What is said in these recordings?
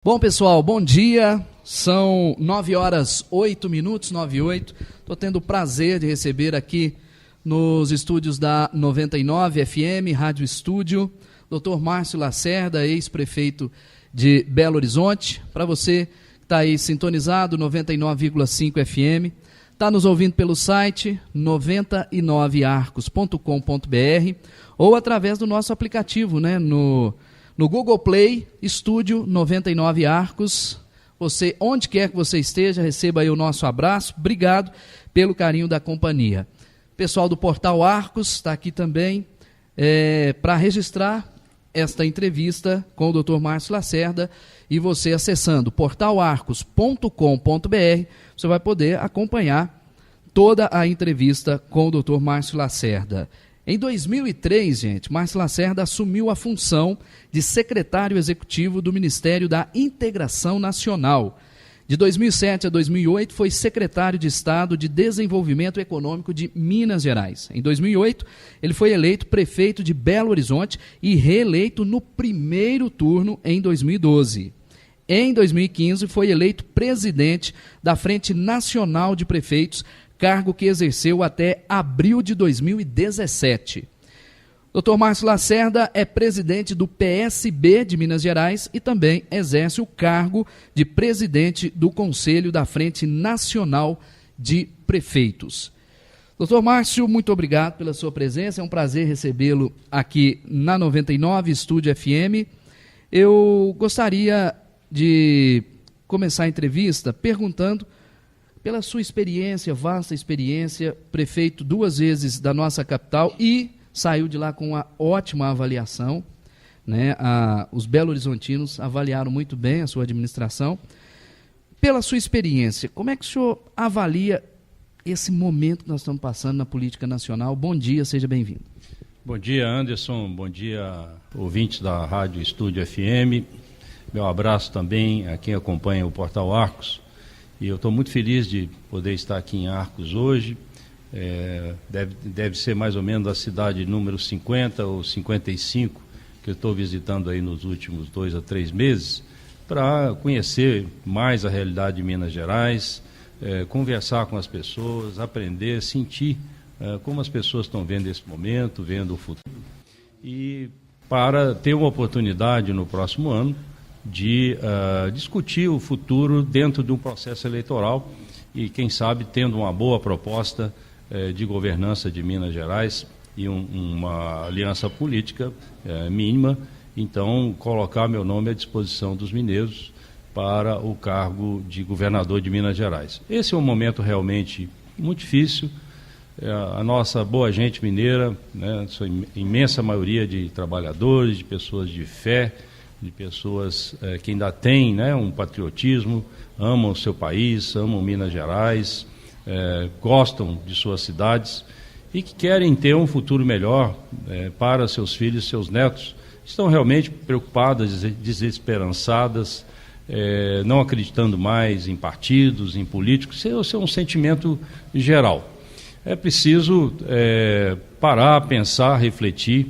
Bom, pessoal, bom dia. São 9h08, 9h08. Estou tendo o prazer de receber aqui nos estúdios da 99 FM, Rádio Estúdio, Dr. Márcio Lacerda, ex-prefeito de Belo Horizonte. Para você que está aí sintonizado, 99,5 FM, está nos ouvindo pelo site 99arcos.com.br ou através do nosso aplicativo, né, no Google Play, Estúdio 99 Arcos. Você, onde quer que você esteja, receba aí o nosso abraço. Obrigado pelo carinho da companhia. Pessoal do Portal Arcos está aqui também para registrar esta entrevista com o Dr. Márcio Lacerda. E você acessando portalarcos.com.br, você vai poder acompanhar toda a entrevista com o Dr. Márcio Lacerda. Em 2003, gente, Márcio Lacerda assumiu a função de secretário executivo do Ministério da Integração Nacional. De 2007 a 2008, foi secretário de Estado de Desenvolvimento Econômico de Minas Gerais. Em 2008, ele foi eleito prefeito de Belo Horizonte e reeleito no primeiro turno em 2012. Em 2015, foi eleito presidente da Frente Nacional de Prefeitos, cargo que exerceu até abril de 2017. Dr. Márcio Lacerda é presidente do PSB de Minas Gerais e também exerce o cargo de presidente do Conselho da Frente Nacional de Prefeitos. Dr. Márcio, muito obrigado pela sua presença, é um prazer recebê-lo aqui na 99 Estúdio FM. Eu gostaria de começar a entrevista perguntando pela sua experiência, vasta experiência, prefeito 2 vezes da nossa capital e saiu de lá com uma ótima avaliação, né? Os belo-horizontinos avaliaram muito bem a sua administração. Pela sua experiência, como é que o senhor avalia esse momento que nós estamos passando na política nacional? Bom dia, seja bem-vindo. Bom dia, Anderson, bom dia, ouvintes da Rádio Estúdio FM. Meu abraço também a quem acompanha o Portal Arcos. E eu estou muito feliz de poder estar aqui em Arcos hoje. Deve ser mais ou menos a cidade número 50 ou 55 que eu estou visitando aí nos últimos 2 a 3 meses, para conhecer mais a realidade de Minas Gerais, conversar com as pessoas, aprender, sentir como as pessoas estão vendo esse momento, vendo o futuro. E para ter uma oportunidade no próximo ano de discutir o futuro dentro de um processo eleitoral e, quem sabe, tendo uma boa proposta de governança de Minas Gerais e uma aliança política mínima, então colocar meu nome à disposição dos mineiros para o cargo de governador de Minas Gerais. Esse é um momento realmente muito difícil. A nossa boa gente mineira, né, sua imensa maioria de trabalhadores, de pessoas de fé, de pessoas que ainda têm, né, um patriotismo, amam o seu país, amam Minas Gerais, gostam de suas cidades e que querem ter um futuro melhor para seus filhos e seus netos. Estão realmente preocupadas, desesperançadas, não acreditando mais em partidos, em políticos. Esse é um sentimento geral. É preciso parar, pensar, refletir,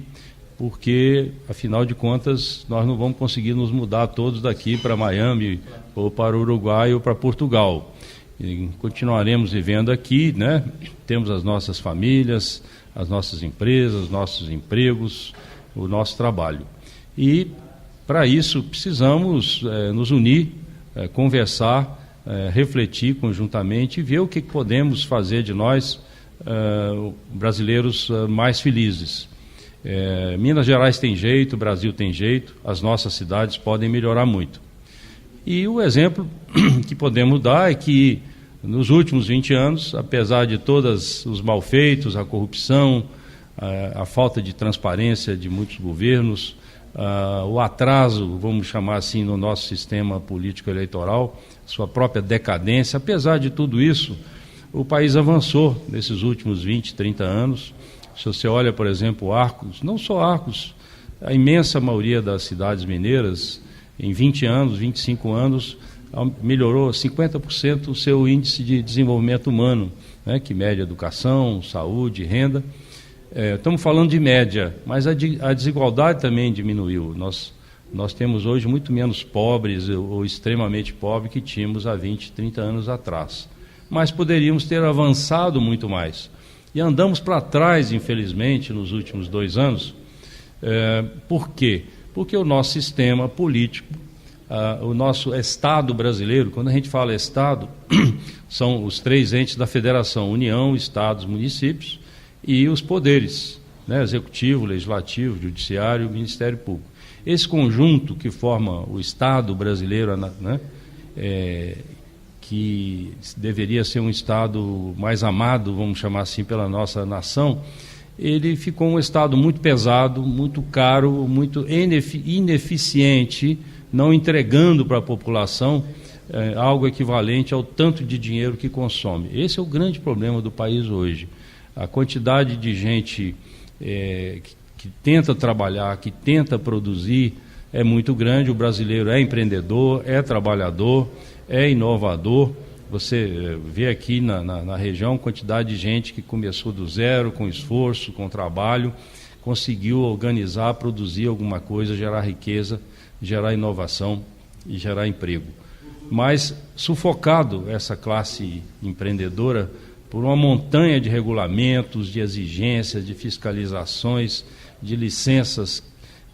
porque, afinal de contas, nós não vamos conseguir nos mudar todos daqui para Miami, ou para o Uruguai, ou para Portugal. E continuaremos vivendo aqui, né? Temos as nossas famílias, as nossas empresas, os nossos empregos, o nosso trabalho. E, para isso, precisamos nos unir, conversar, refletir conjuntamente e ver o que podemos fazer de nós, brasileiros, mais felizes. Minas Gerais tem jeito, o Brasil tem jeito, as nossas cidades podem melhorar muito. E o exemplo que podemos dar é que nos últimos 20 anos, apesar de todos os malfeitos, a corrupção, a falta de transparência de muitos governos, o atraso, vamos chamar assim, no nosso sistema político eleitoral, sua própria decadência, apesar de tudo isso, o país avançou nesses últimos 20, 30 anos. Se você olha, por exemplo, Arcos, não só Arcos, a imensa maioria das cidades mineiras, em 20 anos, 25 anos, melhorou 50% o seu índice de desenvolvimento humano, né, que mede educação, saúde, renda. Estamos falando de média, mas a desigualdade também diminuiu. Nós Nós temos hoje muito menos pobres ou extremamente pobres que tínhamos há 20, 30 anos atrás. Mas poderíamos ter avançado muito mais. E andamos para trás, infelizmente, nos últimos 2 anos. Por quê? Porque o nosso sistema político, o nosso Estado brasileiro, quando a gente fala Estado, são os 3 entes da Federação: União, Estados, municípios e os poderes, né? Executivo, Legislativo, Judiciário e Ministério Público. Esse conjunto que forma o Estado brasileiro, né? Que deveria ser um Estado mais amado, vamos chamar assim, pela nossa nação, ele ficou um Estado muito pesado, muito caro, muito ineficiente, não entregando para a população algo equivalente ao tanto de dinheiro que consome. Esse é o grande problema do país hoje. A quantidade de gente que tenta trabalhar, que tenta produzir, é muito grande. O brasileiro é empreendedor, é trabalhador, é inovador. Você vê aqui na região quantidade de gente que começou do zero, com esforço, com trabalho, conseguiu organizar, produzir alguma coisa, gerar riqueza, gerar inovação e gerar emprego. Mas sufocado essa classe empreendedora por uma montanha de regulamentos, de exigências, de fiscalizações, de licenças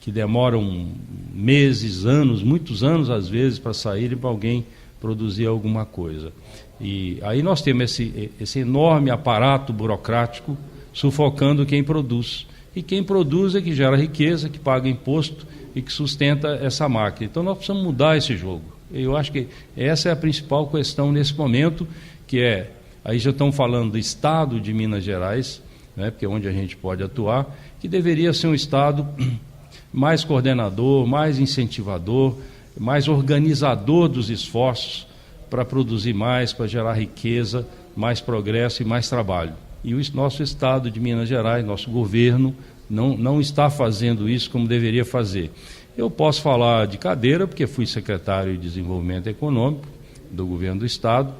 que demoram meses, anos, muitos anos às vezes para saírem, para alguém produzir alguma coisa. E aí nós temos esse enorme aparato burocrático sufocando quem produz. E quem produz é que gera riqueza, que paga imposto e que sustenta essa máquina. Então nós precisamos mudar esse jogo. Eu acho que essa é a principal questão nesse momento, que aí já estão falando do Estado de Minas Gerais, né, porque é onde a gente pode atuar, que deveria ser um Estado mais coordenador, mais incentivador, mais organizador dos esforços para produzir mais, para gerar riqueza, mais progresso e mais trabalho. E o nosso Estado de Minas Gerais, nosso governo, não está fazendo isso como deveria fazer. Eu posso falar de cadeira, porque fui secretário de Desenvolvimento Econômico do governo do Estado.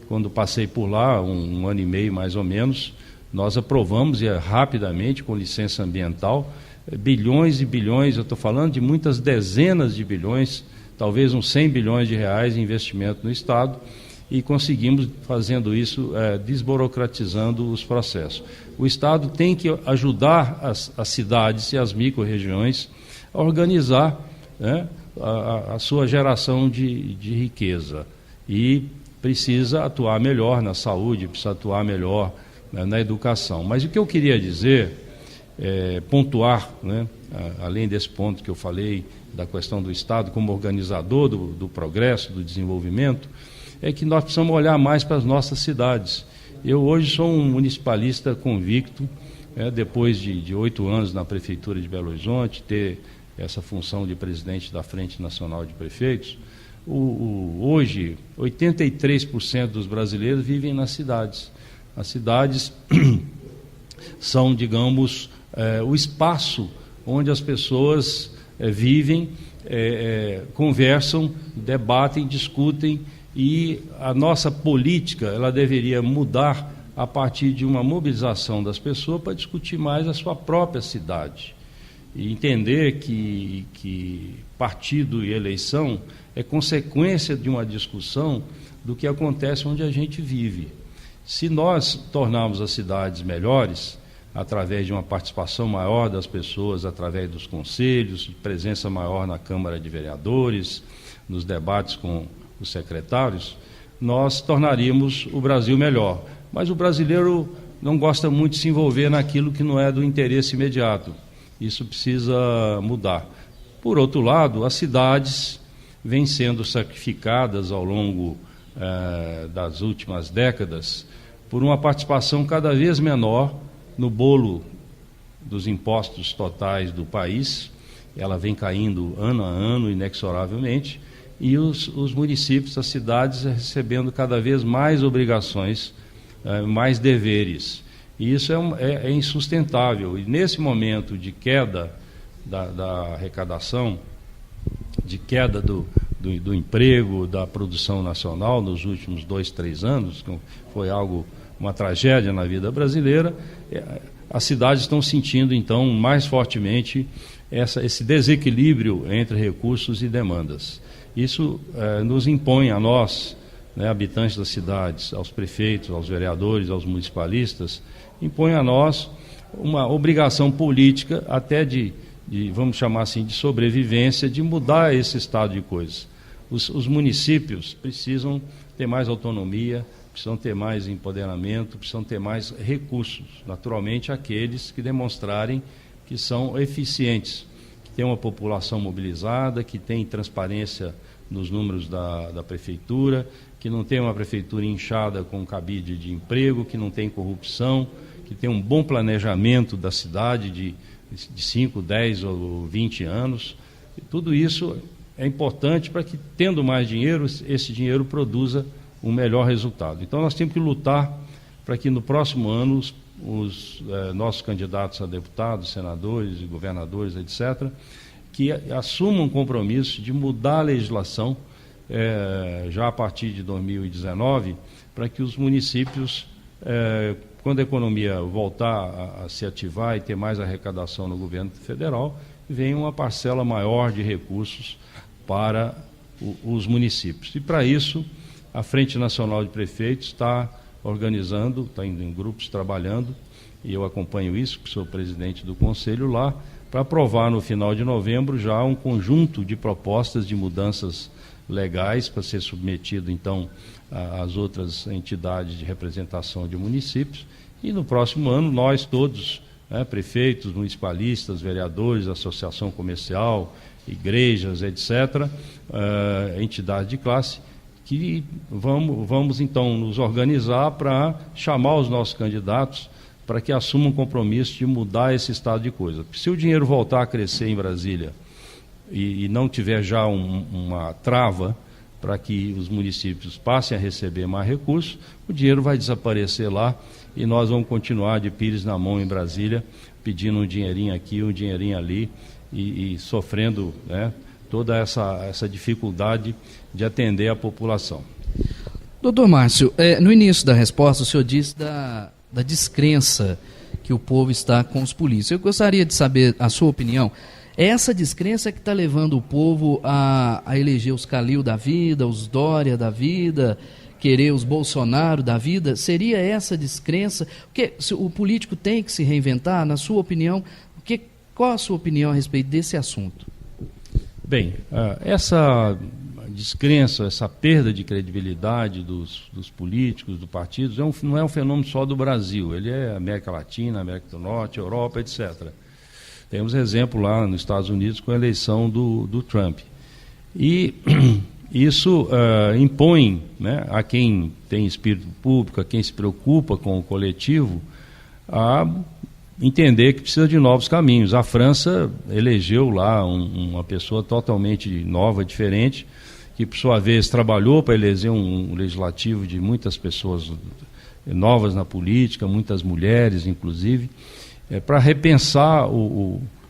Quando passei por lá, um ano e meio mais ou menos, nós aprovamos, rapidamente, com licença ambiental, bilhões e bilhões, eu estou falando de muitas dezenas de bilhões, talvez uns 100 bilhões de reais de investimento no Estado, e conseguimos, fazendo isso, desburocratizando os processos. O Estado tem que ajudar as cidades e as micro-regiões a organizar, né, a sua geração de riqueza, e precisa atuar melhor na saúde, precisa atuar melhor, né, na educação. Mas o que eu queria dizer, pontuar, né, além desse ponto que eu falei, da questão do Estado como organizador do progresso, do desenvolvimento, é que nós precisamos olhar mais para as nossas cidades. Eu hoje sou um municipalista convicto, depois de 8 anos na Prefeitura de Belo Horizonte, ter essa função de presidente da Frente Nacional de Prefeitos. Hoje, 83% dos brasileiros vivem nas cidades. As cidades são, digamos, o espaço onde as pessoas vivem, conversam, debatem, discutem, e a nossa política ela deveria mudar a partir de uma mobilização das pessoas para discutir mais a sua própria cidade e entender que partido e eleição é consequência de uma discussão do que acontece onde a gente vive. Se nós tornarmos as cidades melhores, através de uma participação maior das pessoas, através dos conselhos, de presença maior na Câmara de Vereadores, nos debates com os secretários, nós tornaríamos o Brasil melhor. Mas o brasileiro não gosta muito de se envolver naquilo que não é do interesse imediato. Isso precisa mudar. Por outro lado, as cidades vêm sendo sacrificadas ao longo das últimas décadas por uma participação cada vez menor no bolo dos impostos totais do país. Ela vem caindo ano a ano, inexoravelmente, e os municípios, as cidades, recebendo cada vez mais obrigações, mais deveres. E isso é insustentável. E nesse momento de queda da arrecadação, de queda do emprego, da produção nacional nos últimos 2, 3 anos, foi uma tragédia na vida brasileira, as cidades estão sentindo, então, mais fortemente esse desequilíbrio entre recursos e demandas. Isso nos impõe a nós, né, habitantes das cidades, aos prefeitos, aos vereadores, aos municipalistas, impõe a nós uma obrigação política até de vamos chamar assim, de sobrevivência, de mudar esse estado de coisas. Os municípios precisam ter mais autonomia, precisam ter mais empoderamento, precisam ter mais recursos, naturalmente aqueles que demonstrarem que são eficientes, que têm uma população mobilizada, que tem transparência nos números da prefeitura, que não tem uma prefeitura inchada com cabide de emprego, que não tem corrupção, que tem um bom planejamento da cidade de 5, 10 ou 20 anos. E tudo isso é importante para que, tendo mais dinheiro, esse dinheiro produza um melhor resultado. Então, nós temos que lutar para que no próximo ano os nossos candidatos a deputados, senadores e governadores, etc., que assumam um compromisso de mudar a legislação já a partir de 2019, para que os municípios, quando a economia voltar a se ativar e ter mais arrecadação no governo federal, venha uma parcela maior de recursos para os municípios. E para isso, a Frente Nacional de Prefeitos está organizando, está indo em grupos trabalhando, e eu acompanho isso, que sou presidente do conselho lá, para aprovar no final de novembro já um conjunto de propostas de mudanças legais para ser submetido, então, às outras entidades de representação de municípios. E no próximo ano, nós todos, prefeitos, municipalistas, vereadores, associação comercial, igrejas, etc., entidades de classe, que vamos então nos organizar para chamar os nossos candidatos para que assumam um compromisso de mudar esse estado de coisa. Se o dinheiro voltar a crescer em Brasília e não tiver já uma trava para que os municípios passem a receber mais recursos, o dinheiro vai desaparecer lá e nós vamos continuar de pires na mão em Brasília, pedindo um dinheirinho aqui, um dinheirinho ali e sofrendo, toda essa dificuldade de atender a população. Doutor Márcio, no início da resposta o senhor disse da descrença que o povo está com os polícias. Eu gostaria de saber a sua opinião. É essa descrença que está levando o povo a eleger os Calil da vida, os Dória da vida, querer os Bolsonaro da vida? Seria essa descrença? Porque o político tem que se reinventar, na sua opinião, qual a sua opinião a respeito desse assunto? Bem, essa descrença, essa perda de credibilidade dos políticos, dos partidos, não é um fenômeno só do Brasil, ele é América Latina, América do Norte, Europa, etc. Temos exemplo lá nos Estados Unidos com a eleição do Trump. E isso impõe, a quem tem espírito público, a quem se preocupa com o coletivo, a entender que precisa de novos caminhos. A França elegeu lá uma pessoa totalmente nova, diferente, que por sua vez trabalhou para eleger um legislativo de muitas pessoas novas na política, muitas mulheres inclusive, para repensar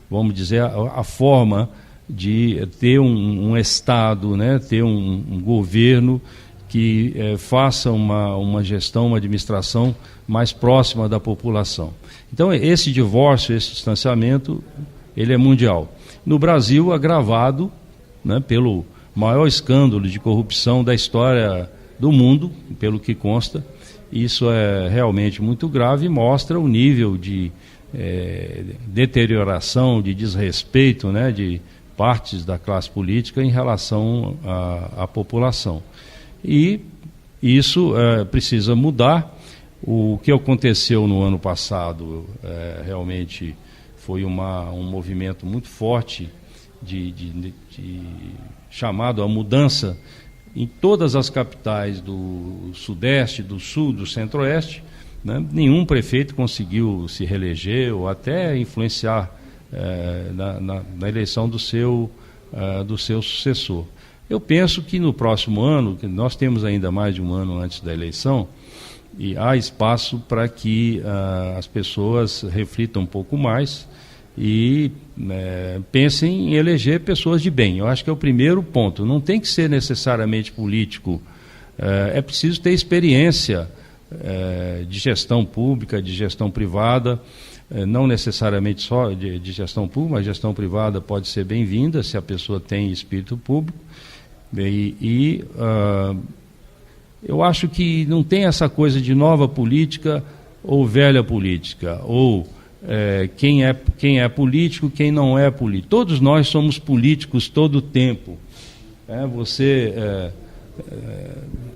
vamos dizer, a forma de ter um Estado, ter um governo que faça uma gestão, uma administração mais próxima da população. Então, esse divórcio, esse distanciamento, ele é mundial. No Brasil, agravado pelo maior escândalo de corrupção da história do mundo, pelo que consta. Isso é realmente muito grave e mostra o nível de deterioração, de desrespeito, de partes da classe política em relação à população. E isso precisa mudar. O que aconteceu no ano passado realmente foi um movimento muito forte de chamado a mudança em todas as capitais do Sudeste, do Sul, do Centro-Oeste. Nenhum prefeito conseguiu se reeleger ou até influenciar na eleição do seu sucessor. Eu penso que no próximo ano, que nós temos ainda mais de um ano antes da eleição, e há espaço para que as pessoas reflitam um pouco mais e pensem em eleger pessoas de bem. Eu acho que é o primeiro ponto. Não tem que ser necessariamente político, é preciso ter experiência de gestão pública, de gestão privada, não necessariamente só de gestão pública, mas gestão privada pode ser bem-vinda se a pessoa tem espírito público. Eu acho que não tem essa coisa de nova política ou velha política, ou quem é político, quem não é político. Todos nós somos políticos todo o tempo. Você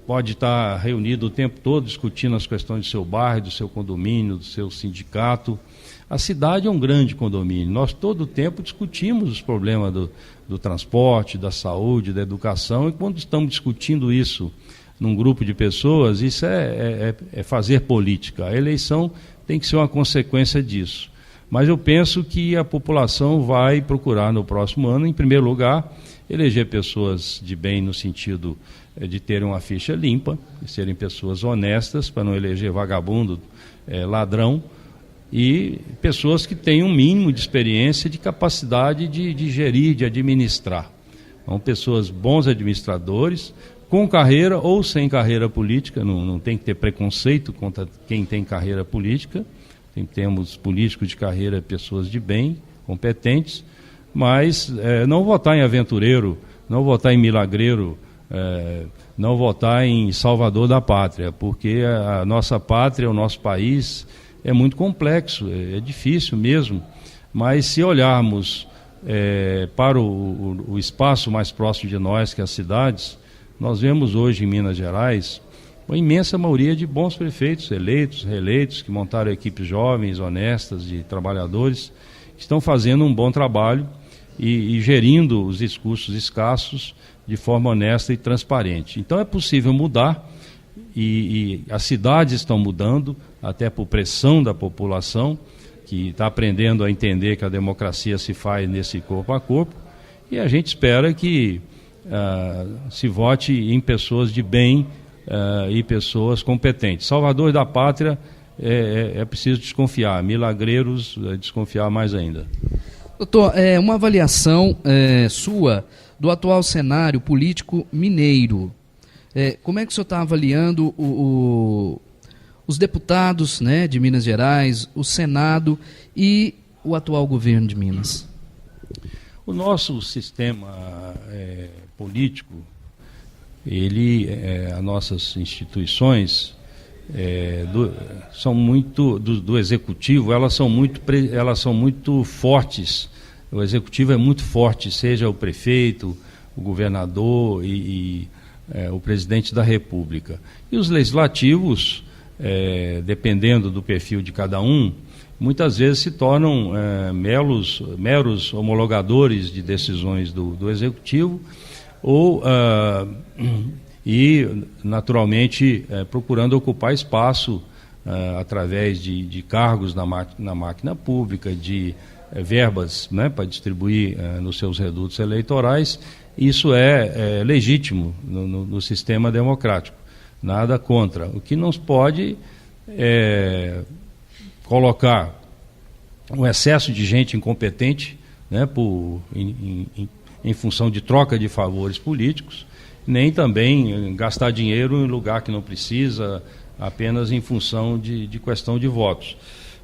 pode estar reunido o tempo todo discutindo as questões do seu bairro, do seu condomínio, do seu sindicato. A cidade é um grande condomínio. Nós todo o tempo discutimos os problemas do transporte, da saúde, da educação, e quando estamos discutindo isso num grupo de pessoas, isso é fazer política. A eleição tem que ser uma consequência disso. Mas eu penso que a população vai procurar no próximo ano, em primeiro lugar, eleger pessoas de bem no sentido de terem uma ficha limpa, de serem pessoas honestas, para não eleger vagabundo, ladrão, e pessoas que tenham um mínimo de experiência, de capacidade de gerir, de administrar. São pessoas, bons administradores, com carreira ou sem carreira política, não tem que ter preconceito contra quem tem carreira política. Temos políticos de carreira, pessoas de bem, competentes, mas não votar em aventureiro, não votar em milagreiro, não votar em salvador da pátria, porque a nossa pátria, o nosso país é muito complexo, é difícil mesmo, mas se olharmos para o espaço mais próximo de nós, que é as cidades, nós vemos hoje em Minas Gerais uma imensa maioria de bons prefeitos, eleitos, reeleitos, que montaram equipes jovens, honestas, de trabalhadores, que estão fazendo um bom trabalho e gerindo os recursos escassos de forma honesta e transparente. Então é possível mudar, e as cidades estão mudando, até por pressão da população, que está aprendendo a entender que a democracia se faz nesse corpo a corpo, e a gente espera que se vote em pessoas de bem e pessoas competentes. Salvador da pátria é preciso desconfiar, milagreiros desconfiar mais ainda. Doutor, uma avaliação sua do atual cenário político mineiro. Como é que o senhor está avaliando os deputados, né, de Minas Gerais, o Senado e o atual governo de Minas? O nosso sistema político, as nossas instituições do executivo, elas são muito fortes. O executivo é muito forte, seja o prefeito, o governador e o presidente da República. E os legislativos, dependendo do perfil de cada um, muitas vezes se tornam meros homologadores de decisões do executivo, e naturalmente procurando ocupar espaço através de cargos na máquina pública, de verbas, né, para distribuir nos seus redutos eleitorais. Isso é legítimo no sistema democrático, nada contra. O que não se pode colocar um excesso de gente incompetente, né, em função de troca de favores políticos, nem também gastar dinheiro em lugar que não precisa, apenas em função de questão de votos.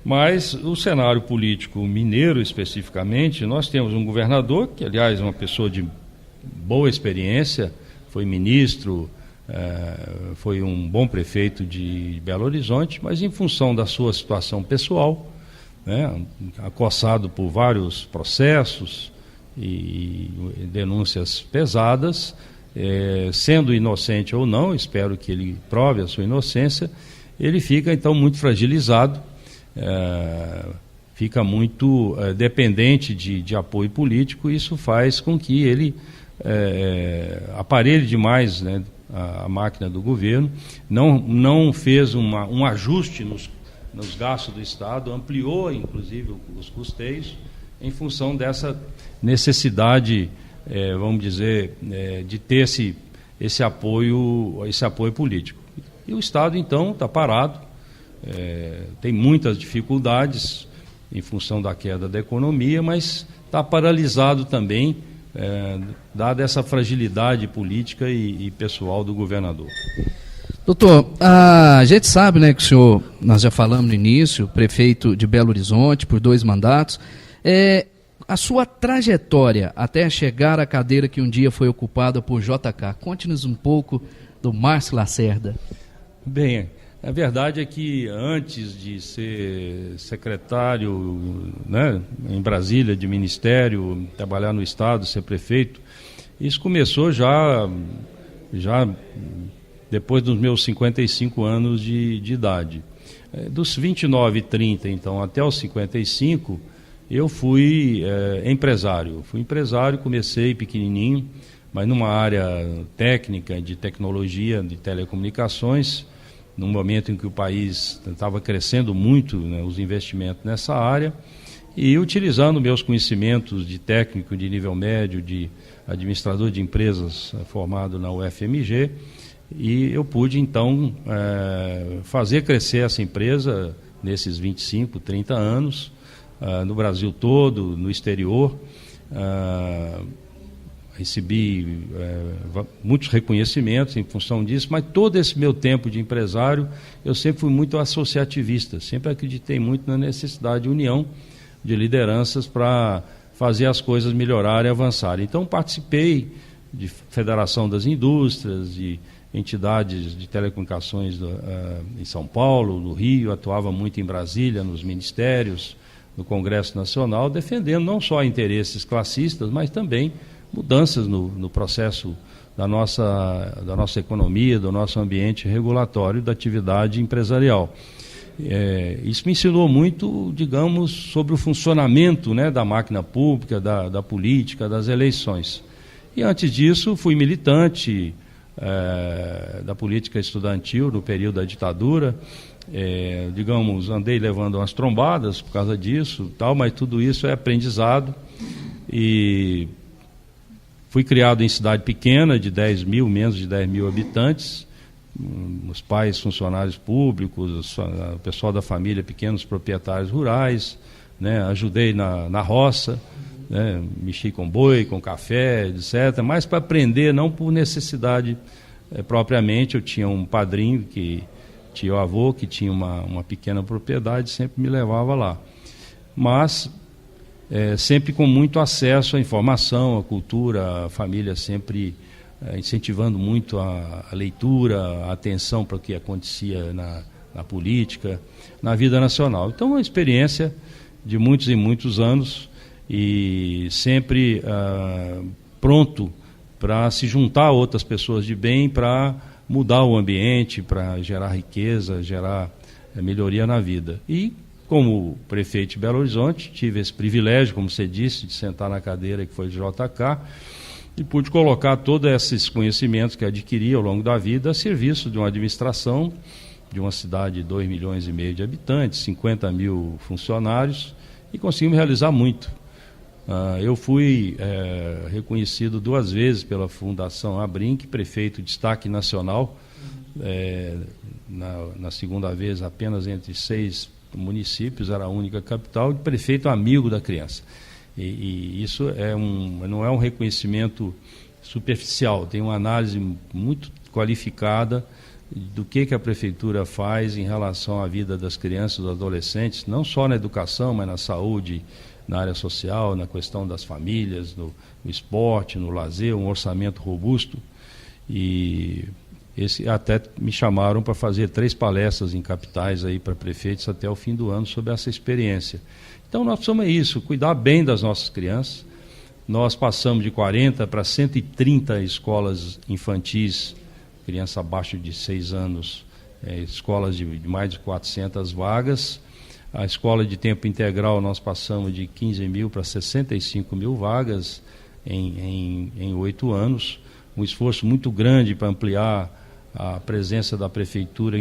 Mas o cenário político mineiro, especificamente, nós temos um governador, que aliás é uma pessoa de boa experiência, foi ministro, foi um bom prefeito de Belo Horizonte, mas em função da sua situação pessoal, né, acossado por vários processos e denúncias pesadas, sendo inocente ou não, espero que ele prove a sua inocência, ele fica então muito fragilizado, fica muito dependente de apoio político, e isso faz com que ele aparelhe demais, né, a máquina do governo, não fez um ajuste nos gastos do Estado, ampliou inclusive os custeios em função dessa necessidade, vamos dizer, de ter esse apoio político. E o Estado então está parado, tem muitas dificuldades em função da queda da economia, mas está paralisado também, dada essa fragilidade política e pessoal do governador. Doutor, a gente sabe, né, que o senhor, nós já falamos no início, prefeito de Belo Horizonte por 2 mandatos, a sua trajetória até chegar à cadeira que um dia foi ocupada por JK, conte-nos um pouco do Márcio Lacerda. Bem, a verdade é que antes de ser secretário, né, em Brasília, de ministério, trabalhar no Estado, ser prefeito, isso começou já depois dos meus 55 anos de idade. Dos 29 e 30, então, até os 55, eu fui empresário. Fui empresário, comecei pequenininho, mas numa área técnica, de tecnologia, de telecomunicações, num momento em que o país estava crescendo muito, né, os investimentos nessa área, e utilizando meus conhecimentos de técnico de nível médio, de administrador de empresas formado na UFMG, e eu pude, então, fazer crescer essa empresa nesses 25, 30 anos, no Brasil todo, no exterior. Recebi muitos reconhecimentos em função disso, mas todo esse meu tempo de empresário, eu sempre fui muito associativista, sempre acreditei muito na necessidade de união de lideranças para fazer as coisas melhorarem e avançarem. Então, participei de Federação das Indústrias, de entidades de telecomunicações em São Paulo, no Rio, atuava muito em Brasília, nos ministérios, no Congresso Nacional, defendendo não só interesses classistas, mas também mudanças no processo da nossa economia, do nosso ambiente regulatório da atividade empresarial. Isso me ensinou muito, digamos, sobre o funcionamento, né, da máquina pública, da política, das eleições. E antes disso, fui militante da política estudantil no período da ditadura. Digamos, andei levando umas trombadas por causa disso, tal, mas tudo isso é aprendizado. E fui criado em cidade pequena, de 10 mil, menos de 10 mil habitantes, os pais funcionários públicos, o pessoal da família, pequenos proprietários rurais, né, ajudei na roça, né, mexi com boi, com café, etc., mas para aprender, não por necessidade propriamente. Eu tinha um padrinho, tio avô, que tinha uma pequena propriedade, sempre me levava lá. Mas sempre com muito acesso à informação, à cultura, a família sempre incentivando muito a leitura, a atenção para o que acontecia na política, na vida nacional. Então, uma experiência de muitos e muitos anos, e sempre pronto para se juntar a outras pessoas de bem, para mudar o ambiente, para gerar riqueza, gerar melhoria na vida. E, como prefeito de Belo Horizonte, tive esse privilégio, como você disse, de sentar na cadeira que foi de JK, e pude colocar todos esses conhecimentos que adquiri ao longo da vida a serviço de uma administração de uma cidade de 2,5 milhões de habitantes, 50 mil funcionários, e conseguimos realizar muito. Eu fui reconhecido 2 vezes pela Fundação Abrinq, prefeito de destaque nacional, na segunda vez apenas entre 6 municípios, era a única capital, de prefeito amigo da criança. E isso não é um reconhecimento superficial, tem uma análise muito qualificada do que a prefeitura faz em relação à vida das crianças e dos adolescentes, não só na educação, mas na saúde, na área social, na questão das famílias, no esporte, no lazer, um orçamento robusto. E até me chamaram para fazer 3 palestras em capitais aí para prefeitos até o fim do ano sobre essa experiência. Então, nós precisamos isso, cuidar bem das nossas crianças. Nós passamos de 40 para 130 escolas infantis, criança abaixo de 6 anos, escolas de mais de 400 vagas. A escola de tempo integral nós passamos de 15 mil para 65 mil vagas em 8 anos. Um esforço muito grande para ampliar a presença da prefeitura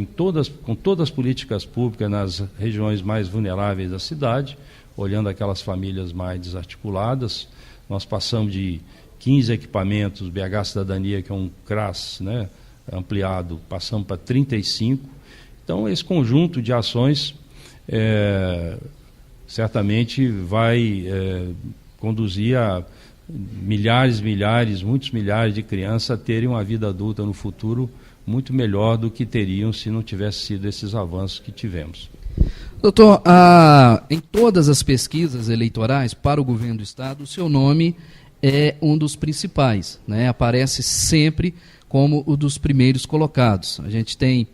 com todas as políticas públicas nas regiões mais vulneráveis da cidade, olhando aquelas famílias mais desarticuladas. Nós passamos de 15 equipamentos, BH Cidadania, que é um CRAS, né, ampliado, passamos para 35. Então, esse conjunto de ações certamente vai conduzir a muitos milhares de crianças a terem uma vida adulta no futuro muito melhor do que teriam se não tivesse sido esses avanços que tivemos. Doutor, em todas as pesquisas eleitorais para o governo do Estado, o seu nome é um dos principais, né? Aparece sempre como um dos primeiros colocados. A gente tem,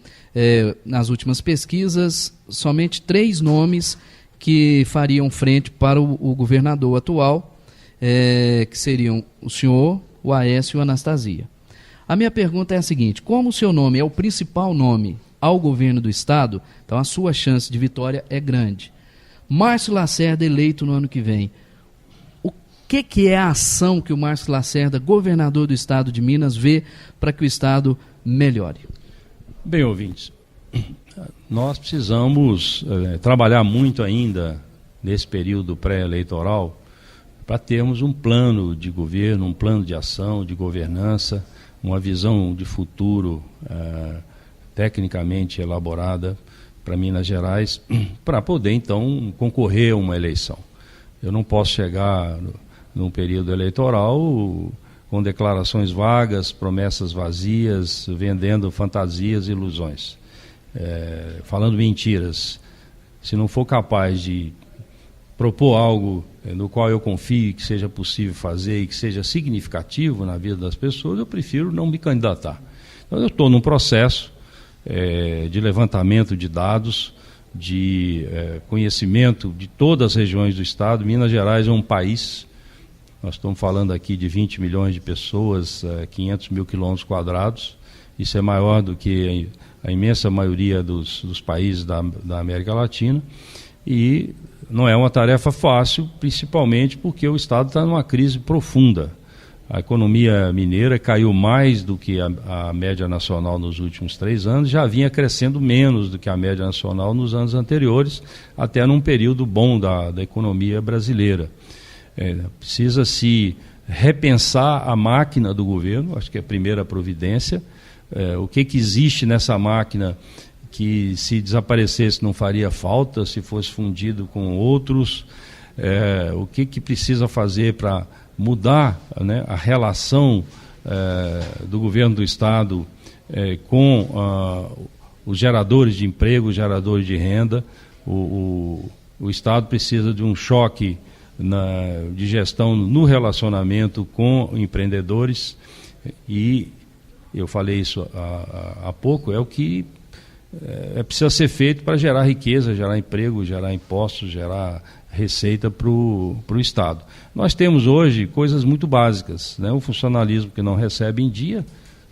nas últimas pesquisas, somente 3 nomes que fariam frente para o governador atual, que seriam o senhor, o Aécio e o Anastasia. A minha pergunta é a seguinte: como o seu nome é o principal nome ao governo do Estado, então a sua chance de vitória é grande. Márcio Lacerda eleito no ano que vem. O que é a ação que o Márcio Lacerda, governador do Estado de Minas, vê para que o Estado melhore? Bem, ouvintes, nós precisamos trabalhar muito ainda nesse período pré-eleitoral para termos um plano de governo, um plano de ação, de governança, uma visão de futuro tecnicamente elaborada para Minas Gerais, para poder então concorrer a uma eleição. Eu não posso chegar num período eleitoral com declarações vagas, promessas vazias, vendendo fantasias e ilusões, falando mentiras. Se não for capaz de propor algo no qual eu confio que seja possível fazer e que seja significativo na vida das pessoas, eu prefiro não me candidatar. Então eu estou num processo de levantamento de dados, de conhecimento de todas as regiões do Estado. Minas Gerais é um país, nós estamos falando aqui de 20 milhões de pessoas, 500 mil quilômetros quadrados, isso é maior do que a imensa maioria dos países da América Latina, e não é uma tarefa fácil, principalmente porque o Estado está numa crise profunda. A economia mineira caiu mais do que a média nacional nos últimos 3 anos, já vinha crescendo menos do que a média nacional nos anos anteriores, até num período bom da economia brasileira. Precisa-se repensar a máquina do governo, acho que é a primeira providência. O que existe nessa máquina que, se desaparecesse, não faria falta, se fosse fundido com outros? O que precisa fazer para mudar, né, a relação do governo do Estado com os geradores de emprego, os geradores de renda? O Estado precisa de um choque de gestão no relacionamento com empreendedores, e eu falei isso há pouco, é o que precisa ser feito para gerar riqueza, gerar emprego, gerar impostos, gerar receita para o Estado. Nós temos hoje coisas muito básicas, né? O funcionalismo que não recebe em dia.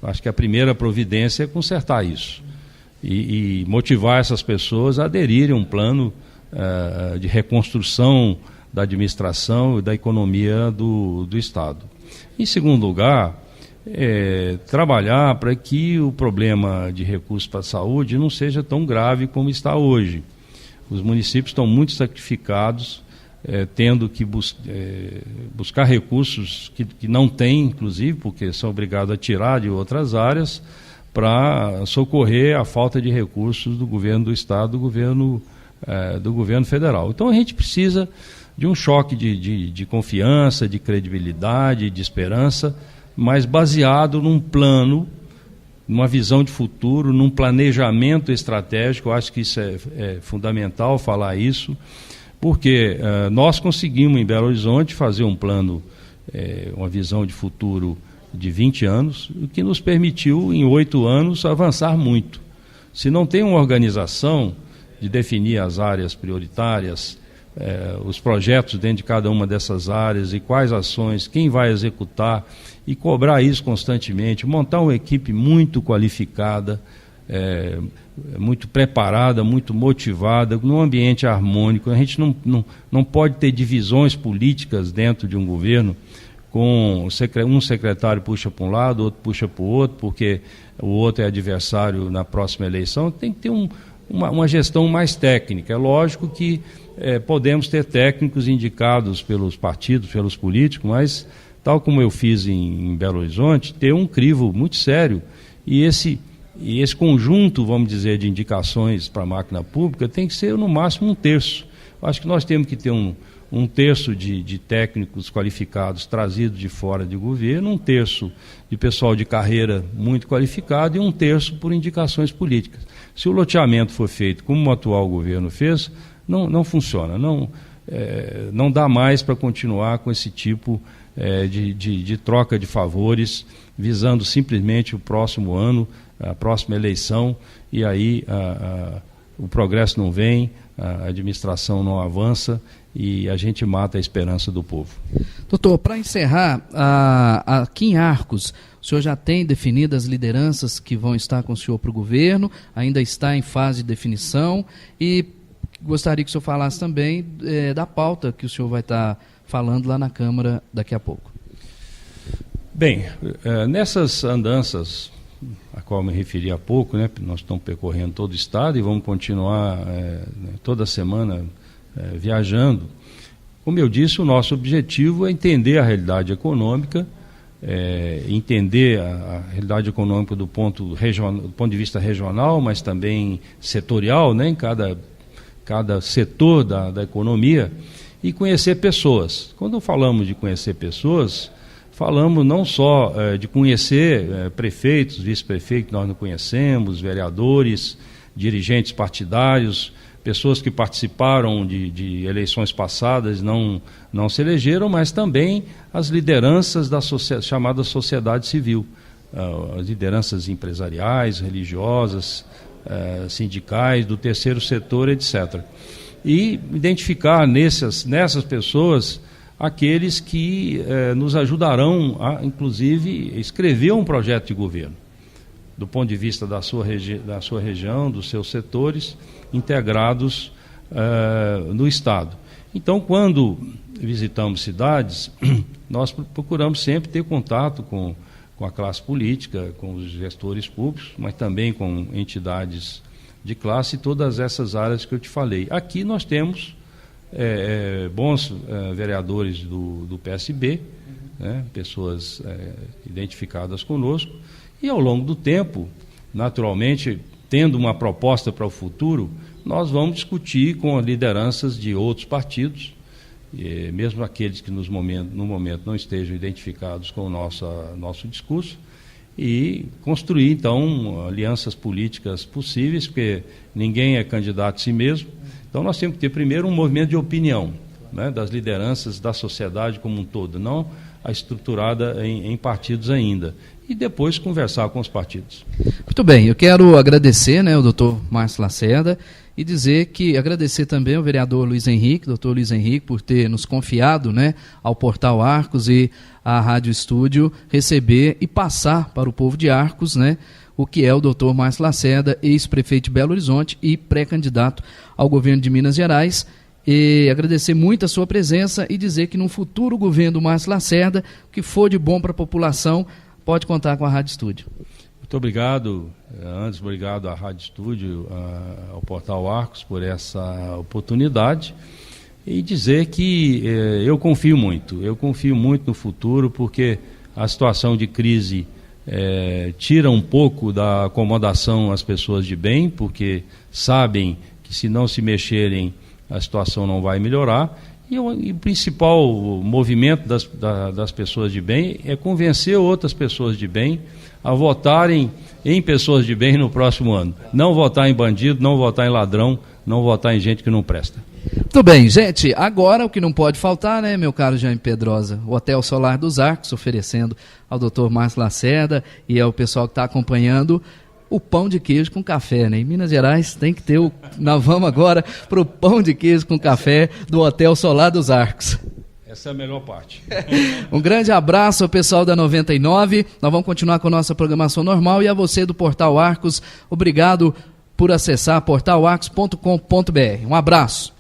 Acho que a primeira providência é consertar isso e motivar essas pessoas a aderirem a um plano de reconstrução da administração e da economia do Estado. Em segundo lugar, trabalhar para que o problema de recursos para a saúde não seja tão grave como está hoje. Os municípios estão muito sacrificados, tendo que buscar recursos que não têm, inclusive, porque são obrigados a tirar de outras áreas para socorrer a falta de recursos do governo do Estado, do governo federal. Então a gente precisa de um choque de confiança, de credibilidade, de esperança, mas baseado num plano, numa visão de futuro, num planejamento estratégico. Eu acho que isso é fundamental falar isso, porque nós conseguimos em Belo Horizonte fazer um plano, uma visão de futuro de 20 anos, o que nos permitiu em 8 anos avançar muito. Se não tem uma organização de definir as áreas prioritárias, os projetos dentro de cada uma dessas áreas e quais ações, quem vai executar, e cobrar isso constantemente, montar uma equipe muito qualificada, muito preparada, muito motivada, num ambiente harmônico. A gente não pode ter divisões políticas dentro de um governo, com um secretário puxa para um lado, outro puxa para o outro, porque o outro é adversário na próxima eleição. Tem que ter uma gestão mais técnica. É lógico que podemos ter técnicos indicados pelos partidos, pelos políticos, mas, tal como eu fiz em Belo Horizonte, ter um crivo muito sério. E esse conjunto, vamos dizer, de indicações para a máquina pública tem que ser no máximo 1/3. Acho que nós temos que ter um um terço de técnicos qualificados trazidos de fora de governo, um terço de pessoal de carreira muito qualificado e um terço por indicações políticas. Se o loteamento for feito como o atual governo fez, não funciona, não dá mais para continuar com esse tipo de troca de favores, visando simplesmente o próximo ano, a próxima eleição, e aí o progresso não vem, a administração não avança e a gente mata a esperança do povo. Doutor, para encerrar, aqui em Arcos, o senhor já tem definido as lideranças que vão estar com o senhor para o governo, ainda está em fase de definição, e gostaria que o senhor falasse também da pauta que o senhor vai estar falando lá na Câmara daqui a pouco. Bem, nessas andanças a qual me referi há pouco, né, nós estamos percorrendo todo o estado e vamos continuar toda semana viajando. Como eu disse, o nosso objetivo é entender a realidade econômica, entender a realidade econômica do ponto de vista regional, mas também setorial, né, em cada setor da economia, e conhecer pessoas. Quando falamos de conhecer pessoas, falamos não só de conhecer prefeitos, vice-prefeitos que nós não conhecemos, vereadores, dirigentes partidários, pessoas que participaram de eleições passadas e não se elegeram, mas também as lideranças da chamada sociedade civil, as lideranças empresariais, religiosas, sindicais, do terceiro setor, etc. E identificar nessas pessoas aqueles que nos ajudarão a, inclusive, escrever um projeto de governo, do ponto de vista da sua região, dos seus setores, integrados no Estado. Então, quando visitamos cidades, nós procuramos sempre ter contato com a classe política, com os gestores públicos, mas também com entidades de classe e todas essas áreas que eu te falei. Aqui nós temos bons vereadores do PSB, né, pessoas identificadas conosco, e ao longo do tempo, naturalmente, tendo uma proposta para o futuro, nós vamos discutir com as lideranças de outros partidos, mesmo aqueles que no momento não estejam identificados com o nosso discurso, e construir, então, alianças políticas possíveis, porque ninguém é candidato a si mesmo. Então, nós temos que ter primeiro um movimento de opinião, né, das lideranças da sociedade como um todo, não a estruturada em partidos ainda, e depois conversar com os partidos. Muito bem, eu quero agradecer, né, o doutor Márcio Lacerda, e agradecer também ao vereador Luiz Henrique, doutor Luiz Henrique, por ter nos confiado, né, ao Portal Arcos e à Rádio Estúdio receber e passar para o povo de Arcos, né, o que é o doutor Márcio Lacerda, ex-prefeito de Belo Horizonte e pré-candidato ao governo de Minas Gerais. E agradecer muito a sua presença e dizer que no futuro governo do Márcio Lacerda, o que for de bom para a população, pode contar com a Rádio Estúdio. Muito obrigado, obrigado à Rádio Estúdio, ao Portal Arcos por essa oportunidade, e dizer que eu confio muito no futuro, porque a situação de crise tira um pouco da acomodação as pessoas de bem, porque sabem que se não se mexerem a situação não vai melhorar, e o principal movimento das pessoas de bem é convencer outras pessoas de bem a votarem em pessoas de bem no próximo ano. Não votar em bandido, não votar em ladrão, não votar em gente que não presta. Muito bem, gente, agora o que não pode faltar, né, meu caro Jaime Pedrosa, o Hotel Solar dos Arcos, oferecendo ao doutor Márcio Lacerda e ao pessoal que está acompanhando o pão de queijo com café, né? Em Minas Gerais tem que ter nós vamos agora para o pão de queijo com café do Hotel Solar dos Arcos. Essa é a melhor parte. Um grande abraço ao pessoal da 99, nós vamos continuar com a nossa programação normal, e a você do Portal Arcos, obrigado por acessar portalarcos.com.br. Um abraço.